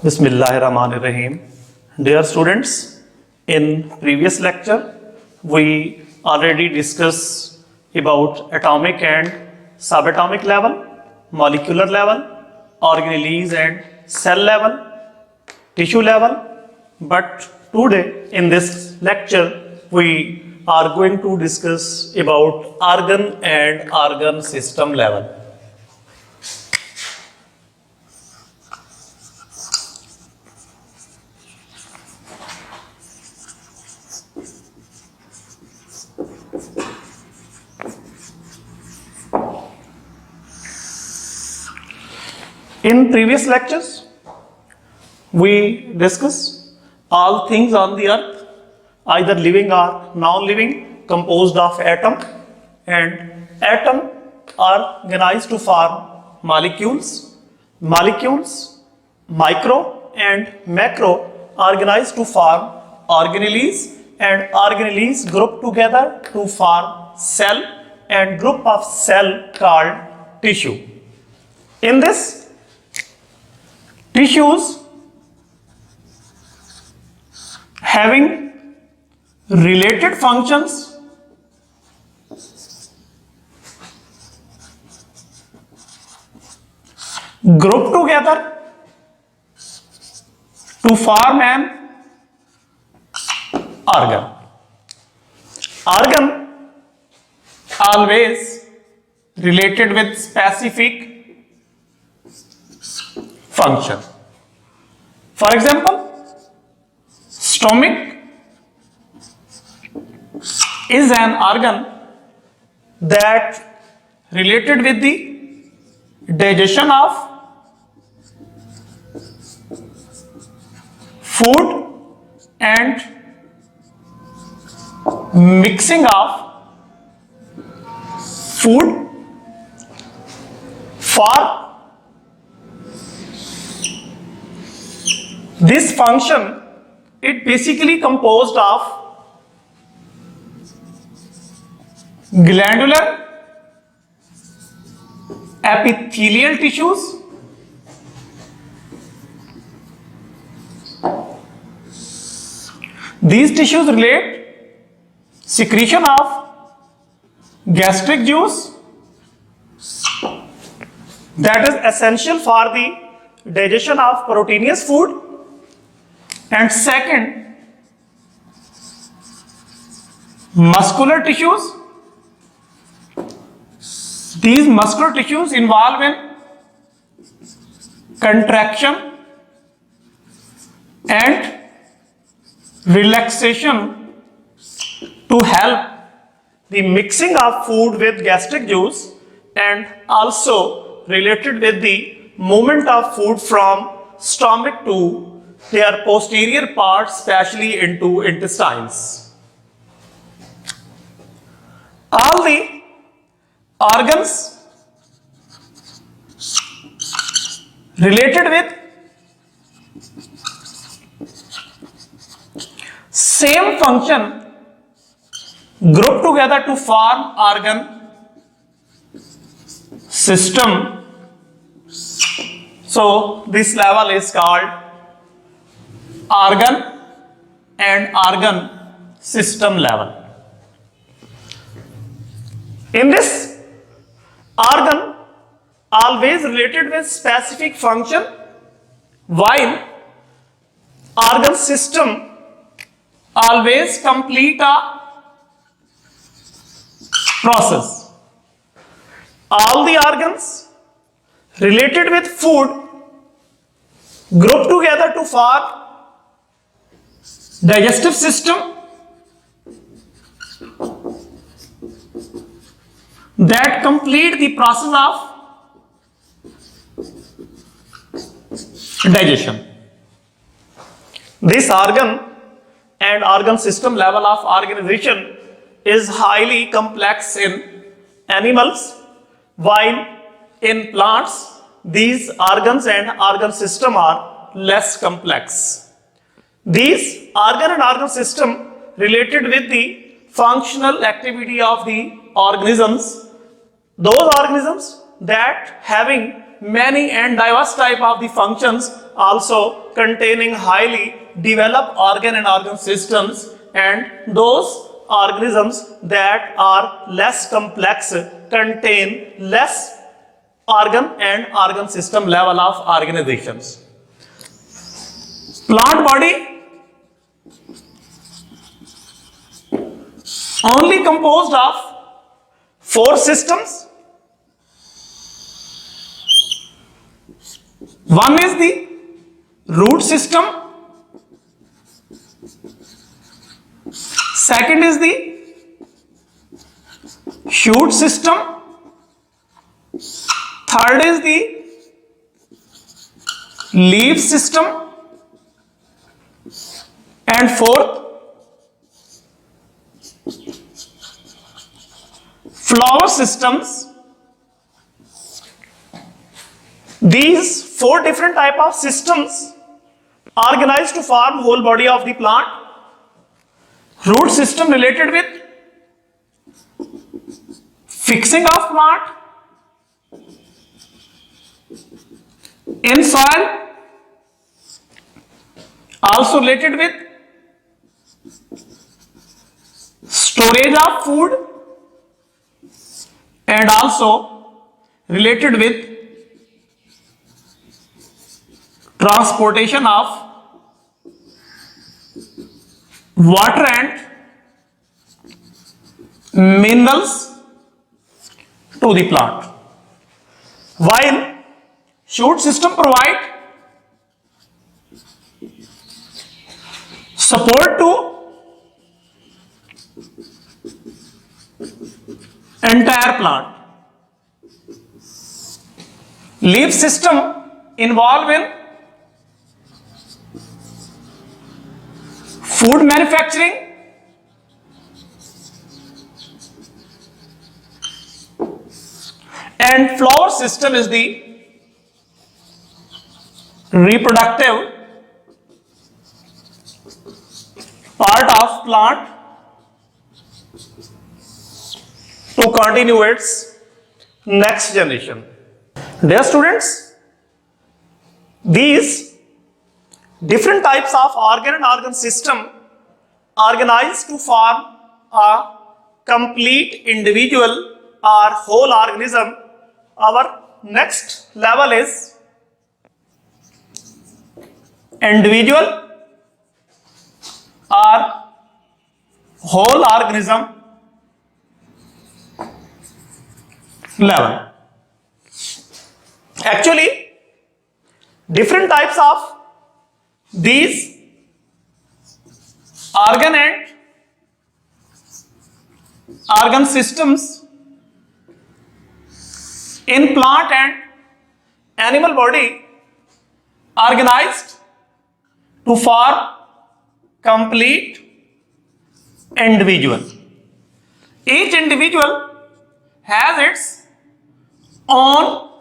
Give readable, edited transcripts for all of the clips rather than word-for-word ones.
Bismillahirrahmanirrahim. Dear students, in previous lecture we already discussed about atomic and subatomic level, molecular level, organelles and cell level, tissue level. But today in this lecture we are going to discuss about organ and organ system level. In previous lectures, we discussed all things on the earth, either living or non-living, composed of atom, and atom are organized to form molecules. Molecules, micro and macro, are organized to form organelles, and organelles group together to form cell and group of cell called tissue. In this, tissues having related functions group together to form an organ. Organ always related with specific function. For example, stomach is an organ that related with the digestion of food and mixing of food for this function. It basically composed of glandular epithelial tissues, these tissues relate secretion of gastric juice that is essential for the digestion of proteinous food. And second, muscular tissues. These muscular tissues involve in contraction and relaxation to help the mixing of food with gastric juice, and also related with the movement of food from stomach to their posterior parts, especially into intestines. All the organs related with same function group together to form organ system. So this level is called organ and organ system level. In this, organ always related with specific function, while organ system always complete a process. All the organs related with food group together to form digestive system that complete the process of digestion. This organ and organ system level of organization is highly complex in animals, while in plants these organs and organ system are less complex. These organ and organ system related with the functional activity of the organisms, those organisms that having many and diverse type of the functions also containing highly developed organ and organ systems, and those organisms that are less complex contain less organ and organ system level of organizations. Plant body only composed of 4 systems. One is the root system, second is the shoot system, third is the leaf system, and fourth flower systems. These 4 different type of systems organized to form whole body of the plant. Root system related with fixing of plant in soil, also related with storage of food, and also related with transportation of water and minerals to the plant. While shoot system provide support to entire plant. Leaf system involved in food manufacturing, and flower system is the reproductive part of plant to continue its next generation. Dear students, these different types of organ and organ system organized to form a complete individual or whole organism. Our next level is individual or whole organism level. Actually, different types of these organ and organ systems in plant and animal body organized to form complete individual. Each individual has its own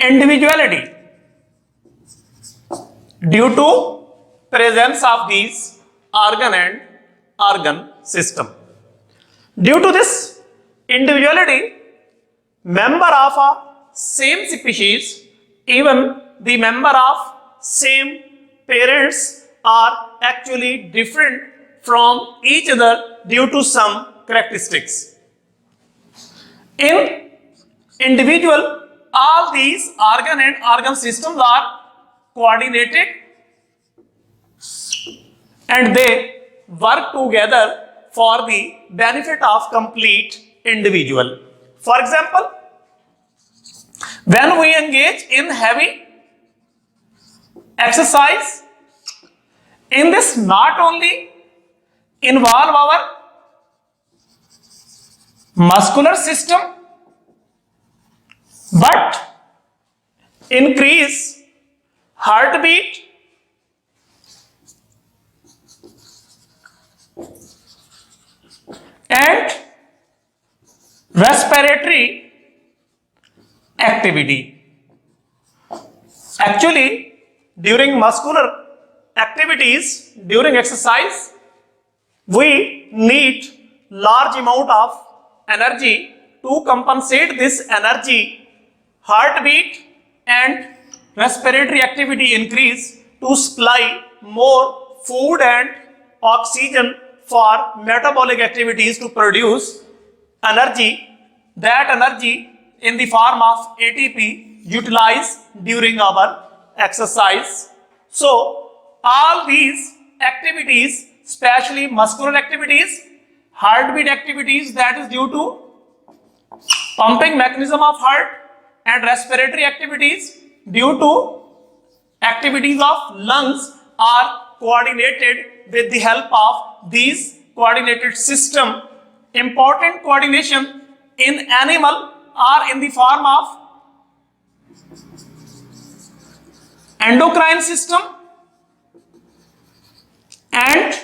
individuality due to presence of these organ and organ system. Due to this individuality, member of a same species, even the member of same parents are actually different from each other due to some characteristics. In individual, all these organ and organ systems are coordinated and they work together for the benefit of complete individual. For example, when we engage in heavy exercise, in this not only involve our muscular system but increase heartbeat, and respiratory activity. Actually, during muscular activities, during exercise, we need large amount of energy to to compensate this energy, heartbeat and respiratory activity increase to supply more food and oxygen for metabolic activities to produce energy. That energy in the form of ATP utilized during our exercise. So all these activities, especially muscular activities, heartbeat activities, that is due to pumping mechanism of heart, and respiratory activities due to activities of lungs, are coordinated with the help of these coordinated system. Important coordination in animal are in the form of endocrine system and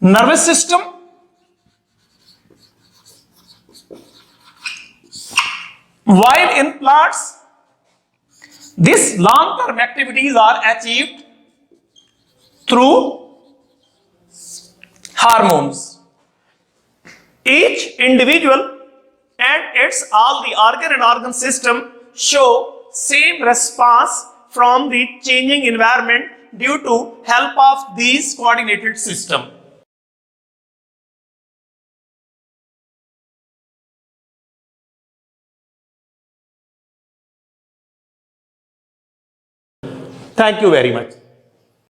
nervous system, while in plants these long-term activities are achieved through hormones. Each individual and its all the organ and organ system show same response from the changing environment due to help of these coordinated system. Thank you very much.